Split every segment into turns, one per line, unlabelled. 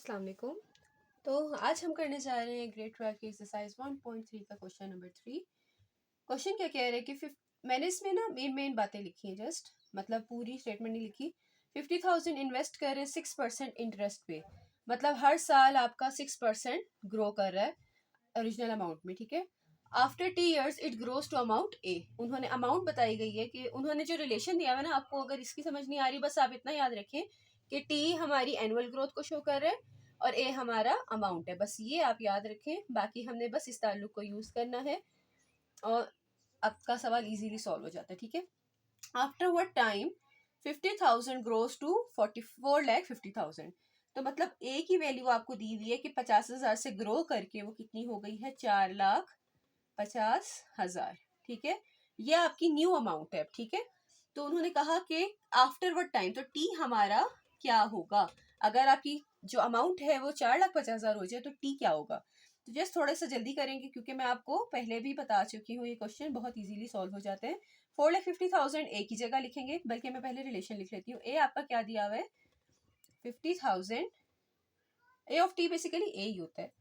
अस्सलाम वालेकुम। तो आज हम करने जा रहे हैं ग्रेड 12 की एक्सरसाइज 1.3 का क्वेश्चन नंबर 3। क्वेश्चन क्या कह रहा है कि मैंने इसमें ना मेन बातें लिखी हैं, जस्ट मतलब पूरी स्टेटमेंट नहीं लिखी। 50,000 इन्वेस्ट कर रहे हैं 6% इंटरेस्ट पे, मतलब हर साल आपका 6% ग्रो कर रहा है ओरिजिनल अमाउंट में, ठीक है। After 2 years it grows to amount A. उन्होंने अमाउंट बताई गई है कि उन्होंने जो रिलेशन दिया है ना, आपको अगर इसकी समझ नहीं आ रही, बस आप इतना याद रखें कि टी हमारी एनुअल ग्रोथ को शो कर रहा है और ए हमारा अमाउंट है, बस ये आप याद रखें। बाकी हमने बस इस ताल्लुक को यूज करना है और आपका सवाल इजीली सॉल्व हो जाता है, ठीक है। After what time 50,000 grows to 4,50,000। तो मतलब ए की वैल्यू आपको दी हुई है कि 50,000 से ग्रो करके वो कितनी हो गई है, 4,50,000, ठीक है। ये आपकी न्यू अमाउंट है, ठीक है। तो उन्होंने कहा कि आफ्टर व्हाट टाइम, तो टी हमारा क्या होगा अगर आपकी जो अमाउंट है वो 4,50,000 हो जाए, तो टी क्या होगा। तो जस्ट थोड़ा सा जल्दी करेंगे क्योंकि मैं आपको पहले भी बता चुकी हूँ, ये क्वेश्चन बहुत इजीली सॉल्व हो जाते हैं। 4,50,000 ए की जगह लिखेंगे, बल्कि मैं पहले रिलेशन लिख लेती हूँ। ए आपका क्या दिया हुआ है, 50,000। ए ऑफ टी बेसिकली ए ही होता है,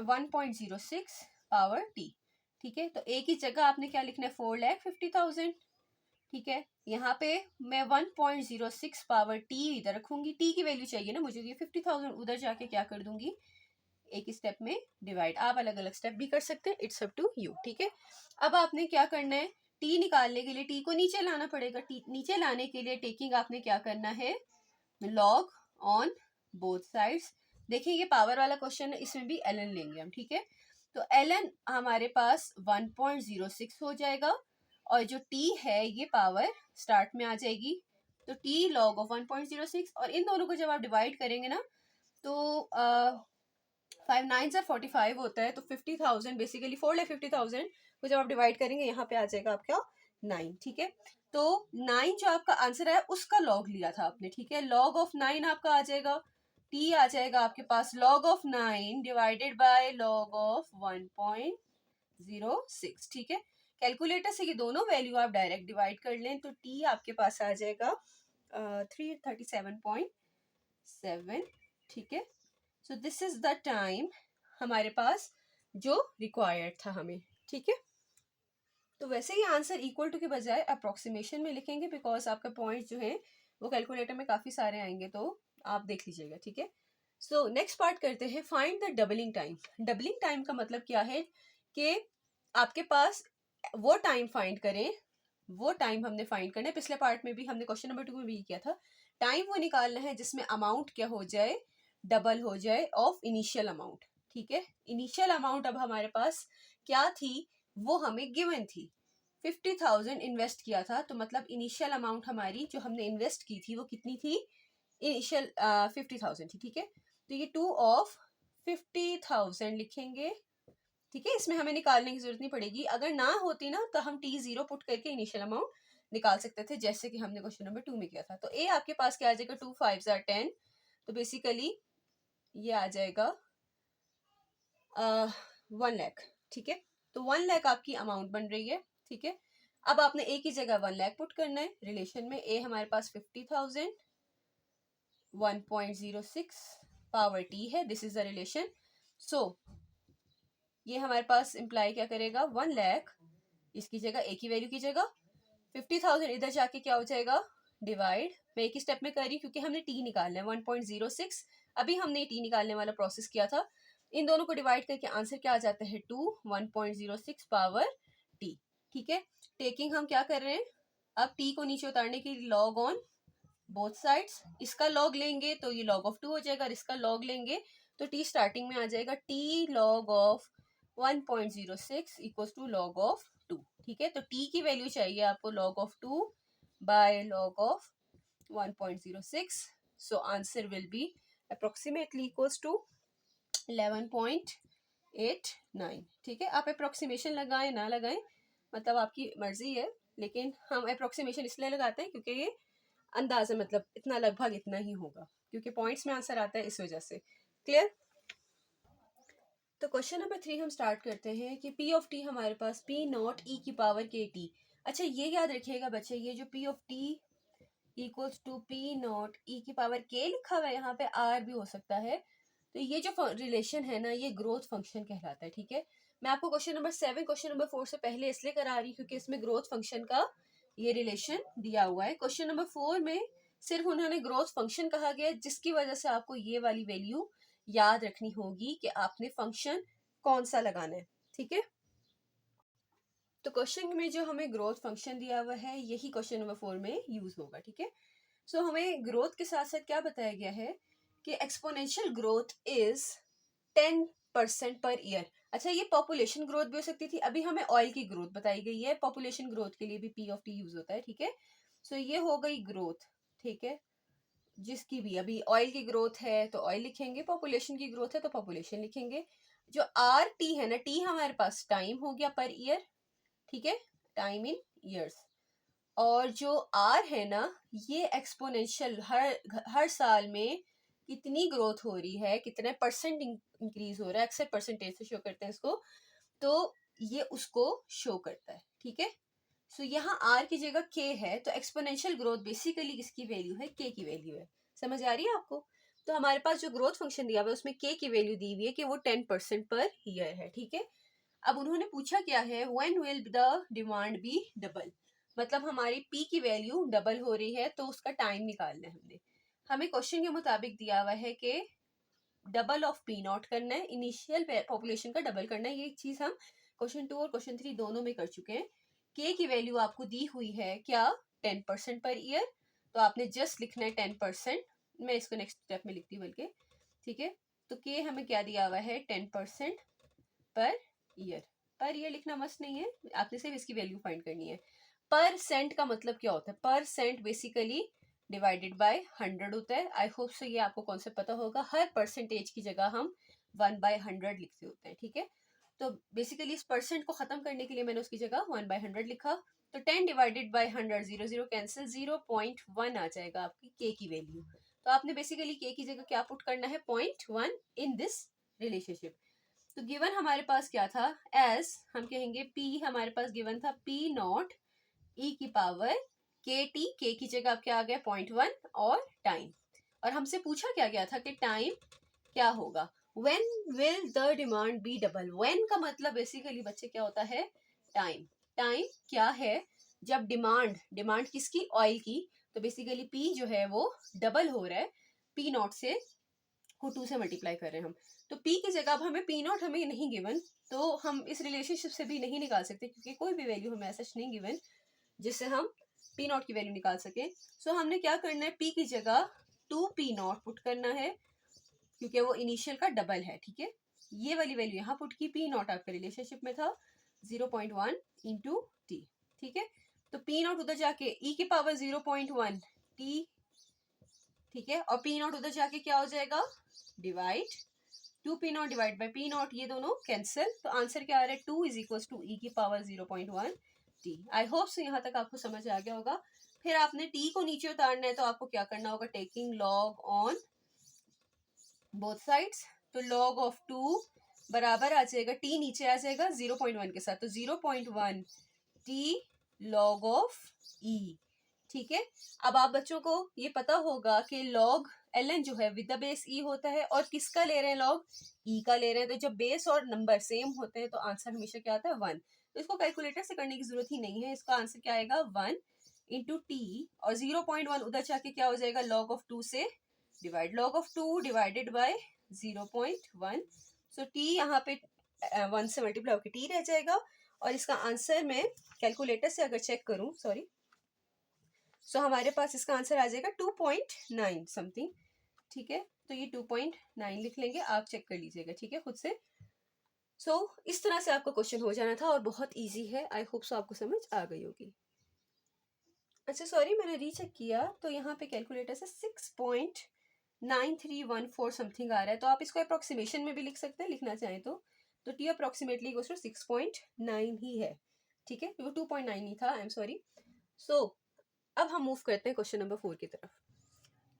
1.06 पावर टी, ठीक है। तो ए की जगह आपने क्या लिखना है, 4,50,000, ठीक है। यहाँ पे मैं 1.06 पावर टी इधर रखूंगी, टी की वैल्यू चाहिए ना मुझे, 50,000 उधर जाके क्या कर दूंगी, एक स्टेप में डिवाइड। आप अलग अलग स्टेप भी कर सकते हैं, इट्स अप टू यू, ठीक है। अब आपने क्या करना है, टी निकालने के लिए टी को नीचे लाना पड़ेगा। टी नीचे लाने के लिए टेकिंग आपने क्या करना है, लॉग ऑन बोथ साइड्स। देखिए ये पावर वाला क्वेश्चन है, इसमें भी एल एन लेंगे हम, ठीक है। तो एल एन हमारे पास 1.06 हो जाएगा और जो टी है ये पावर स्टार्ट में आ जाएगी, तो टी लॉग ऑफ 1.06। और इन दोनों को जब आप डिवाइड करेंगे ना, तो 5 9 से 45 होता है। तो 50,000 बेसिकली 4,50,000 को जब आप डिवाइड करेंगे, यहाँ पे आ जाएगा आपका 9, ठीक है। तो 9 जो आपका आंसर है उसका लॉग लिया था आपने, ठीक है। लॉग ऑफ 9 आपका आ जाएगा, टी आ जाएगा आपके पास log of 9 divided by log of 1.06, ठीक है। कैलकुलेटर से ये दोनों वैल्यू आप डायरेक्ट डिवाइड कर लें, तो टी आपके पास आ जाएगा 337.7, ठीक है। So this is the time हमारे पास जो रिक्वायर्ड था हमें, ठीक है। तो वैसे ही आंसर इक्वल टू के बजाय अप्रोक्सीमेशन में लिखेंगे, बिकॉज आपका पॉइंट जो है वो कैलकुलेटर में काफी सारे आएंगे, तो आप देख लीजिएगा, ठीक है। सो नेक्स्ट पार्ट करते हैं, find the doubling time. Doubling time का मतलब क्या है कि आपके पास वो टाइम फाइंड करें, वो टाइम हमने फाइंड करना है। पिछले पार्ट में भी हमने क्वेश्चन नंबर 2 में भी किया था। टाइम वो निकालना है जिसमें अमाउंट क्या हो जाए, डबल हो जाए ऑफ इनिशियल अमाउंट, ठीक है। इनिशियल अमाउंट अब हमारे पास क्या थी, वो हमें गिवन थी, 50,000 इन्वेस्ट किया था। तो मतलब इनिशियल अमाउंट हमारी जो हमने इन्वेस्ट की थी वो कितनी थी, इनिशियल 50,000 थी, ठीक है। तो ये 2 ऑफ 50,000 लिखेंगे, ठीक है। इसमें हमें निकालने की जरूरत नहीं पड़ेगी, अगर ना होती ना तो हम T0 पुट करके इनिशियल अमाउंट निकाल सकते थे, जैसे कि हमने क्वेश्चन नंबर 2 में किया था। तो ए आपके पास क्या आ जाएगा, 2 5 are 10, तो बेसिकली ये आ जाएगा 1 लाख, ठीक है। तो 1 लाख आपकी अमाउंट बन रही है, ठीक है। अब आपने ए की जगह 1 लाख पुट करना है। रिलेशन में ए हमारे पास 50,000, 1.06 पावर टी है, दिस इज द रिलेशन। सो ये हमारे पास इंप्लाई क्या करेगा, 1 लाख, इसकी जगह ए की वैल्यू की जगह 50,000 इधर जाके क्या हो जाएगा, डिवाइड। मैं एक ही स्टेप में कर रही क्योंकि हमने टी निकालना है, 1.06 अभी हमने टी निकालने वाला प्रोसेस किया था। इन दोनों को डिवाइड करके आंसर क्या आ जाता है, 2 1.06 पावर टी, ठीक है। टेकिंग हम क्या कर रहे हैं, अब टी को नीचे उतारने के लिए लॉग ऑन बोथ साइड्स, इसका लॉग लेंगे तो ये लॉग ऑफ 2 हो जाएगा, और इसका लॉग लेंगे तो टी स्टार्टिंग में आ जाएगा, t log of 1.06 equals to log of 2, ठीक है। तो टी की वैल्यू चाहिए आपको log of 2 by log of 1.06, so answer will be approximately equals to 11.89, ठीक है। आप अप्रोक्सीमेशन लगाएं ना लगाएं मतलब आपकी मर्जी है, लेकिन हम अप्रोक्सीमेशन इसलिए लगाते हैं क्योंकि ये अंदाजा, मतलब इतना लगभग इतना ही होगा, क्योंकि पॉइंट्स में आंसर आता है इस वजह से। क्लियर। तो क्वेश्चन नंबर 3 हम स्टार्ट करते हैं कि पी ऑफ टी हमारे पास पी नॉट ई की पावर के टी। अच्छा ये याद रखिएगा बच्चे, ये जो P of T equals to P naught E की पावर के लिखा हुआ है, यहाँ पे आर भी हो सकता है, तो ये जो रिलेशन है ना, ये ग्रोथ फंक्शन कहलाता है, ठीक है। मैं आपको क्वेश्चन नंबर 7 क्वेश्चन नंबर 4 से पहले इसलिए करा रही हूँ क्योंकि इसमें ग्रोथ फंक्शन का ये रिलेशन दिया हुआ है। क्वेश्चन नंबर 4 में सिर्फ उन्होंने ग्रोथ फंक्शन कहा गया, जिसकी वजह से आपको ये वाली वैल्यू याद रखनी होगी कि आपने फंक्शन कौन सा लगाना है, ठीक है। तो क्वेश्चन में जो हमें ग्रोथ फंक्शन दिया हुआ है यही क्वेश्चन नंबर 4 में यूज होगा, ठीक है। सो हमें ग्रोथ के साथ साथ क्या बताया गया है कि exponential growth is 10% per year. अच्छा, ये पॉपुलेशन ग्रोथ भी हो सकती थी, अभी हमें ऑयल की ग्रोथ बताई गई है, पॉपुलेशन ग्रोथ के लिए भी पी ऑफ टी यूज होता है, ठीक है। सो ये हो गई ग्रोथ, ठीक है। जिसकी भी अभी ऑयल की ग्रोथ है तो ऑयल लिखेंगे, पॉपुलेशन की ग्रोथ है तो पॉपुलेशन लिखेंगे। जो आर टी है ना, टी हमारे पास टाइम हो गया पर ईयर, ठीक है, टाइम इन ईयर्स। और जो आर है ना, ये एक्सपोनेंशियल हर साल में कितनी ग्रोथ हो रही है, कितने परसेंट इंक्रीज हो रहा है, अक्सर परसेंटेज से शो करते हैं इसको, तो ये उसको शो करता है, ठीक है। सो यहाँ आर की जगह के है, तो एक्सपोनेंशियल ग्रोथ बेसिकली किसकी वैल्यू है, के की वैल्यू है। समझ आ रही है आपको। तो हमारे पास जो ग्रोथ फंक्शन दिया हुआ है उसमें के की वैल्यू दी हुई है कि वो 10% पर ईयर है, ठीक है। अब उन्होंने पूछा क्या है, when will the demand be double, मतलब हमारी पी की वैल्यू डबल हो रही है तो उसका टाइम निकालना है हमने। हमें क्वेश्चन के मुताबिक दिया हुआ है कि डबल ऑफ पी नॉट करना है, इनिशियल पॉपुलेशन का डबल करना है। ये चीज हम क्वेश्चन 2 और क्वेश्चन 3 दोनों में कर चुके हैं। के की वैल्यू आपको दी हुई है क्या, 10% पर ईयर, तो आपने जस्ट लिखना है 10%। मैं इसको नेक्स्ट स्टेप में लिखती हूँ बल्कि, ठीक है। तो के हमें क्या दिया हुआ है, 10% पर ईयर। पर ईयर लिखना मस्त नहीं है, आपने सिर्फ इसकी वैल्यू फाइंड करनी है। परसेंट का मतलब क्या होता है, परसेंट बेसिकली डिवाइडेड बाय 100 होता है। आई होप सो ये आपको कॉन्सेप्ट पता होगा। हर परसेंटेज की जगह हम 1/100 लिखते होते हैं, ठीक है। तो बेसिकली इस परसेंट को खत्म करने के लिए मैंने उसकी जगह 1/100 लिखा। तो 10 डिवाइडेड बाय 100, 0 कैंसिल, 0.1 आ जाएगा आपकी के की वैल्यू। तो आपने बेसिकली के की जगह क्या पुट करना है, 0.1 इन दिस रिलेशनशिप। तो गिवन हमारे पास क्या था, एस हम कहेंगे पी हमारे पास गिवन था पी नॉट ई की पावर के टी, के की जगह अब क्या आ गया 0.1 और टाइम। और हमसे पूछा क्या गया था कि टाइम क्या होगा, when will the demand be double. When का मतलब बेसिकली बच्चे क्या होता है, टाइम। टाइम क्या है, जब डिमांड, डिमांड किसकी, ऑयल की, तो बेसिकली पी जो है वो डबल हो रहा है, पी नॉट से को 2 से मल्टीप्लाई कर रहे हैं हम। तो पी की जगह अब हमें पी नॉट हमें नहीं गिवन, तो हम इस रिलेशनशिप से भी नहीं निकाल सकते क्योंकि कोई भी वैल्यू हमें ऐसा नहीं गिवन जिससे हम पी नॉट की वैल्यू निकाल सके। सो हमने क्या करना है, पी की जगह 2p0 पुट करना है क्योंकि वो इनिशियल का डबल है, ठीक है। ये वाली वैल्यू यहाँ पुट की, पी नॉट आपके रिलेशनशिप में था 0.1 इंटू टी, ठीक है। तो पी नॉट उधर जाके ई की पावर 0.1 टी, ठीक है, और पी नॉट उधर जाके क्या हो जाएगा, divide 2p0 divide by P not, ये दोनों कैंसिल। तो आंसर क्या आ रहा है, 2 इज इक्वल टू ई की power 0.1 T. I hope so यहाँ तक आपको समझ आ गया होगा। फिर आपने टी को नीचे उतारना है तो आपको क्या करना होगा, taking log on both sides. तो लॉग ऑफ 2 बराबर आ जाएगा, टी नीचे आ जाएगा 0.1 के साथ, तो 0.1 टी लॉग ऑफ ई, ठीक है। अब आप बच्चों को ये पता होगा कि लॉग ln जो है विद द बेस ई होता है, और किसका ले रहे हैं, लॉग ई का ले रहे हैं। तो जब बेस और नंबर सेम होते हैं तो आंसर हमेशा क्या आता है, 1। तो इसको कैलकुलेटर से करने की जरूरत ही नहीं है, इसका आंसर क्या आएगा 1 इंटू टी, और 0.1 उधर जाके क्या हो जाएगा, लॉग ऑफ 2 से divide, log of 2 divided by 0.1। So T यहाँ पे 1 से मल्टीप्लाई होकर टी रह जाएगा। और इसका आंसर मैं कैलकुलेटर से अगर चेक करूं, सॉरी, सो हमारे पास इसका आंसर आ जाएगा 2.9 समथिंग, ठीक है। तो ये 2.9 लिख लेंगे, आप चेक कर लीजिएगा, ठीक है, खुद से। सो इस तरह से आपका क्वेश्चन हो जाना था और बहुत इजी है। आई होप सो आपको समझ आ गई होगी। अच्छा सॉरी, मैंने रीचेक किया तो यहाँ पे कैलकुलेटर से 6.9314 समथिंग आ रहा है, तो आप इसको अप्रोक्सीमेशन में भी लिख सकते हैं लिखना चाहें तो टी अप्रोक्सीमेटली 6.9 ही है, ठीक है, वो 2.9 ही था, आई एम सॉरी। सो अब हम मूव करते हैं क्वेश्चन नंबर 4 की तरफ।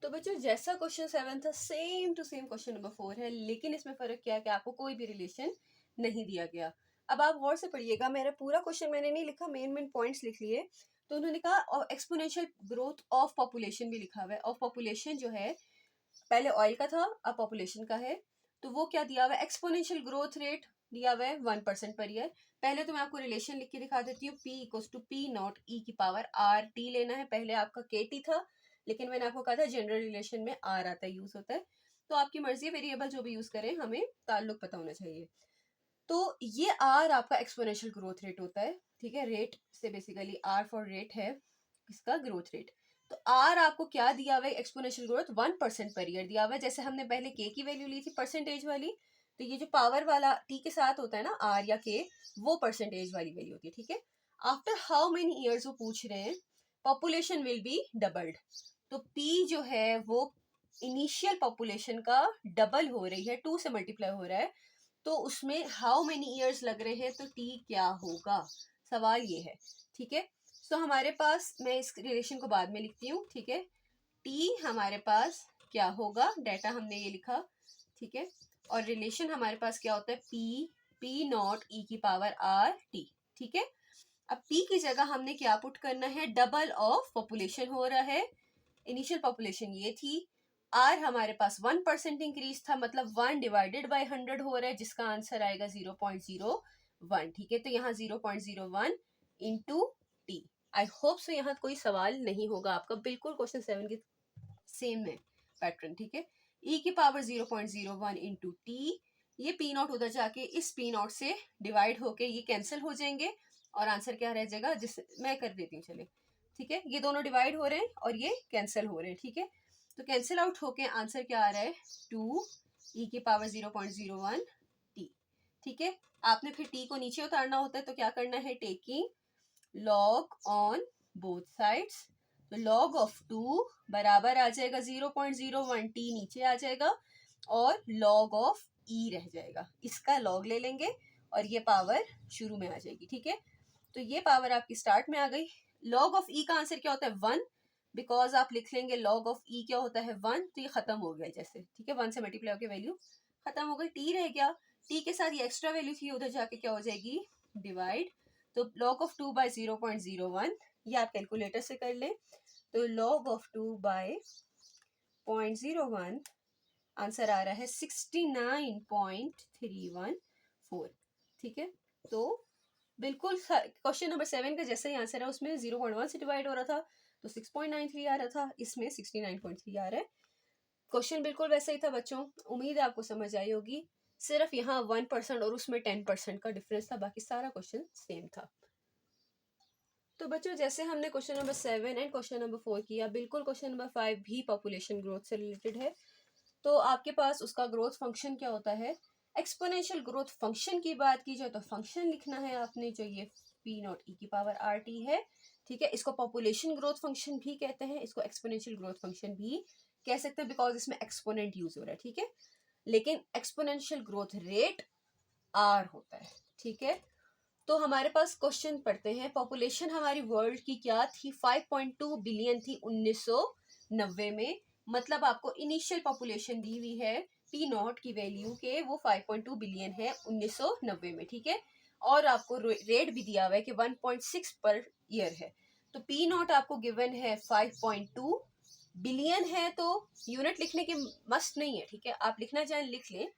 तो बच्चों जैसा क्वेश्चन 7 था same to same question number 4 है, लेकिन इसमें फर्क क्या है कि आपको कोई भी रिलेशन नहीं दिया गया। अब आप गौर से पढ़िएगा, मेरा पूरा क्वेश्चन मैंने नहीं लिखा, मेन मेन पॉइंट्स लिख लिए। तो उन्होंने कहा एक्सपोनेंशियल ग्रोथ ऑफ पॉपुलेशन भी लिखा हुआ है, ऑफ पॉपुलेशन जो है पहले ऑयल का था अब पॉपुलेशन का है। तो वो क्या दिया हुआ है, एक्सपोनेंशियल ग्रोथ रेट दिया हुआ है 1% पर ईयर। पहले तो मैं आपको रिलेशन लिख के दिखा देती हूँ, P equals to P naught E की पावर आर टी लेना है। पहले आपका KT था, लेकिन मैंने आपको कहा था जनरल रिलेशन में आर आता है, यूज होता है। तो आपकी मर्जी, वेरिएबल जो भी यूज करें, हमें ताल्लुक पता होना चाहिए। तो ये आर आपका एक्सपोनेंशियल ग्रोथ रेट होता है, ठीक है। रेट से बेसिकली आर फॉर रेट है इसका ग्रोथ रेट। तो आर आपको क्या दिया हुआ है, एक्सपोनेंशियल ग्रोथ 1% पर ईयर दिया हुआ है। जैसे हमने पहले के की वैल्यू ली थी परसेंटेज वाली, तो ये जो पावर वाला टी के साथ होता है ना, आर या के, वो परसेंटेज वाली वैल्यू होती है, ठीक है। आफ्टर हाउ मेनी ईयर्स वो पूछ रहे हैं, पॉपुलेशन विल बी डबल्ड। तो पी जो है वो इनिशियल पॉपुलेशन का डबल हो रही है, 2 से मल्टीप्लाई हो रहा है, तो उसमें हाउ मेनी ईयर्स लग रहे हैं, तो टी क्या होगा, सवाल ये है, ठीक है। तो हमारे पास, मैं इस रिलेशन को बाद में लिखती हूँ, ठीक है। टी हमारे पास क्या होगा, डेटा हमने ये लिखा, ठीक है। और रिलेशन हमारे पास क्या होता है, पी नॉट ई की पावर आर टी, ठीक है। अब पी की जगह हमने क्या पुट करना है, डबल ऑफ पॉपुलेशन हो रहा है, इनिशियल पॉपुलेशन ये थी। आर हमारे पास 1% इंक्रीज था, मतलब 1 डिवाइडेड बाय 100 हो रहा है, जिसका आंसर आएगा 0.01, ठीक है। तो यहाँ 0.01 into T. I hope so यहाँ कोई सवाल नहीं होगा आपका, बिल्कुल क्वेश्चन 7 की सेम है पैटर्न, ठीक है। ई की पावर 0.01 इंटू टी, ये पी नॉट उधर जाके इस पी नॉट से डिवाइड होके ये कैंसिल हो जाएंगे, और आंसर क्या रह जाएगा, जिस मैं कर देती हूँ, चले, ठीक है। ये दोनों डिवाइड हो रहे हैं और ये कैंसिल हो रहे हैं, ठीक है। तो कैंसिल आउट होके आंसर क्या आ रहा है, 2 ई की पावर 0.01 टी, ठीक है। आपने फिर टी को नीचे उतारना होता है, तो क्या करना है, taking log on both sides. तो लॉग ऑफ 2 बराबर आ जाएगा 0.01, टी नीचे आ जाएगा, और लॉग ऑफ ई रह जाएगा, इसका लॉग ले लेंगे और ये पावर शुरू में आ जाएगी, ठीक है। तो ये पावर आपकी स्टार्ट में आ गई। लॉग ऑफ ई का आंसर क्या होता है, 1, बिकॉज आप लिख लेंगे लॉग ऑफ ई क्या होता है 1, तो ये खत्म हो गया जैसे, ठीक है। 1 से मल्टीप्लाई होकर वैल्यू खत्म हो गई, टी रह गया। टी के साथ ये एक्स्ट्रा वैल्यू थी, उधर जाके क्या हो जाएगी, डिवाइड। तो लॉग ऑफ 2 बाय 0.01, ये आप कैलकुलेटर से कर लें। तो लॉग ऑफ 2 बाय 0.01, आंसर आ रहा है 69.314, ठीक है। तो बिल्कुल क्वेश्चन नंबर 7 का जैसा ही आंसर है, उसमें 0.1 से डिवाइड हो रहा था, तो 6.93 आ रहा था, इसमें 69.3 आ रहा है। क्वेश्चन बिल्कुल वैसा ही था बच्चों, उम्मीद है आपको समझ आई होगी। सिर्फ यहाँ 1% और उसमें 10% का डिफरेंस था, बाकी सारा क्वेश्चन सेम था। तो बच्चों, जैसे हमने question number 7 and question number 4 किया, बिल्कुल क्वेश्चन नंबर 5 भी पॉपुलेशन ग्रोथ से रिलेटेड है। तो आपके पास उसका ग्रोथ फंक्शन क्या होता है, एक्सपोनेंशियल ग्रोथ फंक्शन की बात की जाए तो फंक्शन लिखना है आपने, जो ये पी नॉट ई की पावर आर टी है, ठीक है। इसको पॉपुलेशन ग्रोथ फंक्शन भी कहते हैं, इसको एक्सपोनेंशियल ग्रोथ फंक्शन भी कह सकते हैं, बिकॉज इसमें एक्सपोनेंट यूज हो रहा है, ठीक है। लेकिन एक्सपोनेंशियल ग्रोथ रेट आर होता है, ठीक है। तो हमारे पास क्वेश्चन पढ़ते हैं, पॉपुलेशन हमारी वर्ल्ड की क्या थी, 5.2 बिलियन थी 1990 में। मतलब आपको इनिशियल पॉपुलेशन दी हुई है पी नॉट की वैल्यू के, वो 5.2 बिलियन है 1990 में, ठीक है। और आपको रेट भी दिया हुआ है कि 1.6 पर ईयर है। तो पी नॉट आपको गिवन है 5.2 बिलियन है, तो यूनिट लिखने की मस्ट नहीं है, ठीक है। आप लिखना चाहें लिख लें,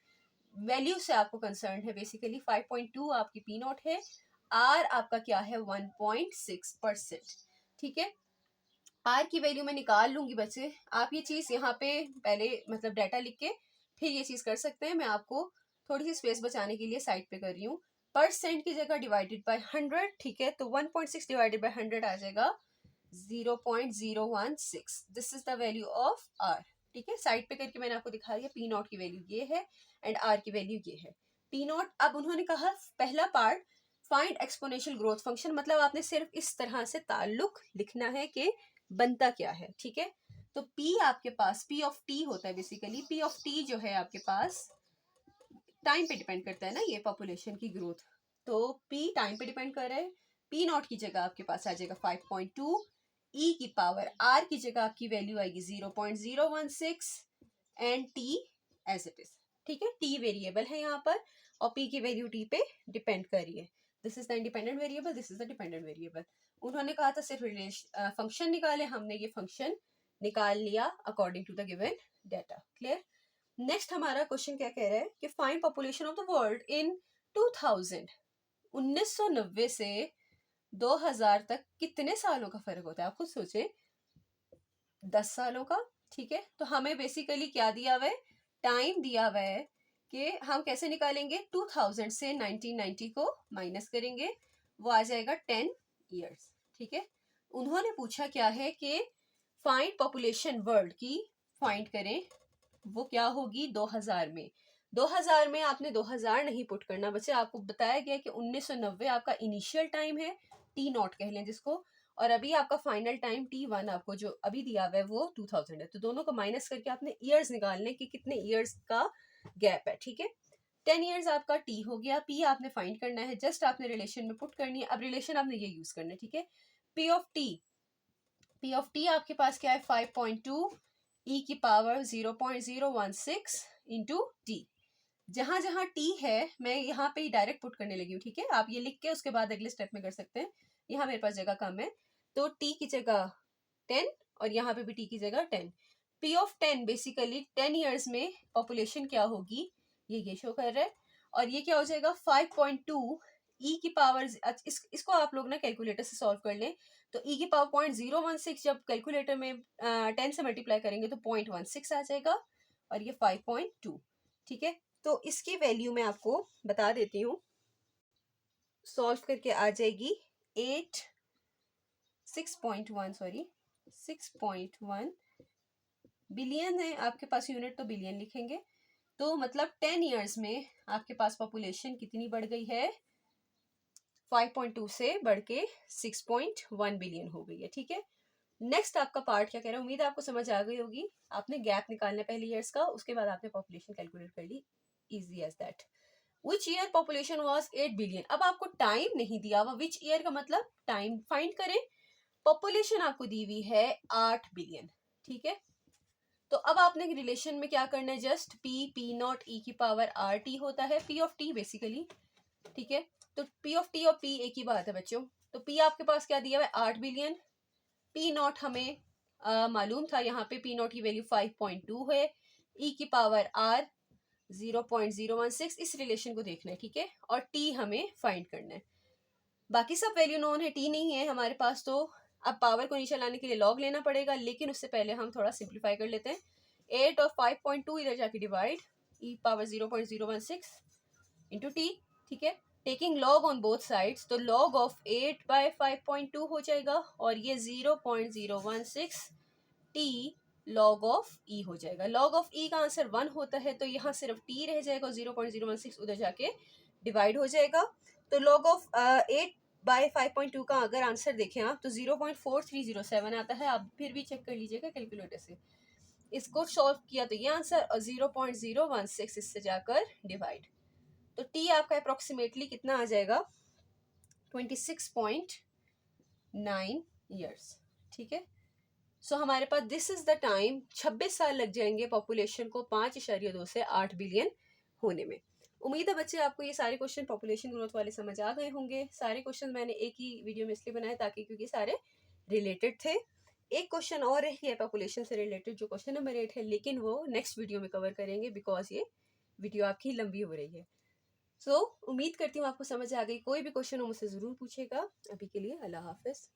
वैल्यू से आपको कंसर्न है बेसिकली। 5.2 आपकी पी नॉट है, आर आपका क्या है 1.6%, ठीक है। आर की वैल्यू मैं निकाल लूंगी बच्चे, आप ये चीज यहाँ पे पहले मतलब डाटा लिख के फिर ये चीज कर सकते हैं। मैं आपको थोड़ी सी स्पेस बचाने के लिए साइड पे कर रही हूँ। परसेंट की जगह डिवाइडेड बाय 100, ठीक है। तो 1.6 डिवाइडेड बाय 100 आ जाएगा 0.016, this is the value of R, ठीक है। साइड पे करके मैंने आपको दिखा दिया, पी नॉट की वैल्यू ये है एंड आर की वैल्यू ये है। पी नॉट, अब उन्होंने कहा पहला part find exponential growth function, मतलब आपने सिर्फ इस तरह से ताल्लुक लिखना है कि बनता क्या है, ठीक है। तो P आपके पास P ऑफ T होता है बेसिकली। P ऑफ T जो है आपके पास टाइम पे डिपेंड करता है ना, ये पॉपुलेशन की ग्रोथ। तो P टाइम पे डिपेंड कर रहा है। P नॉट की जगह आपके पास आ जाएगा 5.2, E की पावर R की जगह आपकी वैल्यू आएगी 0.016 and T as it is, ठीक है। T वेरिएबल है यहाँ पर और P की वैल्यू T पे डिपेंड कर रही है। This is the independent variable, this is the dependent variable. उन्होंने कहा था सिर्फ फंक्शन निकाले, हमने ये फंक्शन निकाल लिया according to the given data. Clear. Next हमारा क्वेश्चन क्या कह रहा है कि find population of the world in 2000। 1990 से 2000 तक कितने सालों का फर्क होता है, आप खुद सोचे। 10 सालों का, ठीक है। तो हमें बेसिकली क्या दिया हुआ है, टाइम दिया हुआ है कि हम कैसे निकालेंगे, 2000 से 1990 को माइनस करेंगे, वो आ जाएगा 10 ईयर्स, ठीक है। उन्होंने पूछा क्या है कि फाइंड पॉपुलेशन वर्ल्ड की, फाइंड करें, वो क्या होगी 2000 में। 2000 में आपने 2000 नहीं पुट करना बच्चे, आपको बताया गया कि 1990 आपका इनिशियल टाइम है, टी नॉट कह लें जिसको, और अभी आपका फाइनल टाइम T1 आपको जो अभी दिया हुआ है वो 2000 है। तो दोनों को माइनस करके आपने ईयर्स निकालने कि कितने ईयर्स का गैप है, ठीक है। 10 ईयर्स आपका टी हो गया, पी आपने फाइंड करना है, जस्ट आपने रिलेशन में पुट करनी है। अब रिलेशन आपने ये यूज करना है, ठीक है। पी ऑफ टी आपके पास क्या है, 5.2 ई की पावर 0.016 इंटू टी। जहां जहां टी है मैं यहाँ पे ही डायरेक्ट पुट करने लगी हूँ, ठीक है। आप ये लिख के उसके बाद अगले स्टेप में कर सकते हैं, यहाँ मेरे पास जगह कम है। तो टी की जगह 10 और यहाँ पे भी टी की जगह 10। पी ऑफ 10 बेसिकली 10 ईयर्स में पॉपुलेशन क्या होगी ये शो कर रहा है। और ये क्या हो जाएगा 5.2 ई की पावर, इसको आप लोग ना कैलकुलेटर से सॉल्व कर लें। तो ई की पावर 0.016 जब कैलकुलेटर में 10 से मल्टीप्लाई करेंगे तो 0.16 आ जाएगा, और ये 5.2, ठीक है। तो इसकी वैल्यू मैं आपको बता देती हूँ, सॉल्व करके आ जाएगी 6.1 बिलियन है आपके पास, यूनिट तो बिलियन लिखेंगे। तो मतलब 10 ईयर्स में आपके पास पॉपुलेशन कितनी बढ़ गई है, 5.2 से बढ़ के 6.1 बिलियन हो गई है, ठीक है। नेक्स्ट आपका पार्ट क्या कह रहा है, उम्मीद है आपको समझ आ गई होगी। आपने गैप निकालना पहले ईयर्स का, उसके बाद आपने पॉपुलेशन कैलकुलेट कर ली, easy as that. Which year population was 8 billion. अब आपको टाइम नहीं दिया हुआ, विच ईयर का मतलब टाइम फाइंड करें। पॉपुलेशन आपको दी हुई है 8 बिलियन, ठीक है। तो अब आपने रिलेशन में क्या करना है, जस्ट पी नॉट ई की पावर आर टी होता है, पी ऑफ टी बेसिकली, ठीक है। तो पी ऑफ टी और पी एक ही बात है बच्चों। तो पी आपके पास क्या दिया हुआ है 8 बिलियन, पी नॉट हमें मालूम था, यहाँ पे पी नॉट की वैल्यू 5.2 है, ई की पावर आर 0.016, इस रिलेशन को देखना है, ठीक है। और टी हमें फाइंड करना है, बाकी सब वैल्यू नोन है, टी नहीं है हमारे पास। तो अब पावर को नीचे लाने के लिए लॉग लेना पड़ेगा, लेकिन उससे पहले हम थोड़ा सिंप्लीफाई कर लेते हैं। 8 और 5.2 इधर जाके डिवाइड, ई पावर 0.016 इंटू टी, ठीक है। Taking log on both sides, तो लॉग ऑफ 8 बाय 5.2 हो जाएगा, और ये 0.016 टी लॉग ऑफ ई हो जाएगा। लॉग ऑफ ई का आंसर 1 होता है, तो यहाँ सिर्फ टी रह जाएगा, 0.016 उधर जाके डिवाइड हो जाएगा। तो लॉग ऑफ 8 बाय 5.2 का अगर आंसर देखें आप तो 0.4307 आता है। आप फिर भी चेक कर लीजिएगा कैलकुलेटर से, इसको सॉल्व किया तो ये आंसर, और 0.016 इससे जाकर डिवाइड, तो टी आपका अप्रोक्सीमेटली कितना आ जाएगा 26.9 ईयर्स, ठीक है। सो हमारे पास दिस इज द टाइम, 26 साल लग जाएंगे पॉपुलेशन को 5.2 से 8 बिलियन होने में। उम्मीद है बच्चे आपको ये सारे क्वेश्चन पॉपुलेशन ग्रोथ वाले समझ आ गए होंगे। सारे क्वेश्चन मैंने एक ही वीडियो में इसलिए बनाए ताकि क्योंकि सारे रिलेटेड थे। एक क्वेश्चन और है पॉपुलेशन से रिलेटेड जो क्वेश्चन नंबर 8 है, लेकिन वो नेक्स्ट वीडियो में कवर करेंगे बिकॉज ये वीडियो आपकी लंबी हो रही है। सो उम्मीद करती हूँ आपको समझ आ गई। कोई भी क्वेश्चन हो मुझसे ज़रूर पूछेगा। अभी के लिए अल्लाह हाफिज़।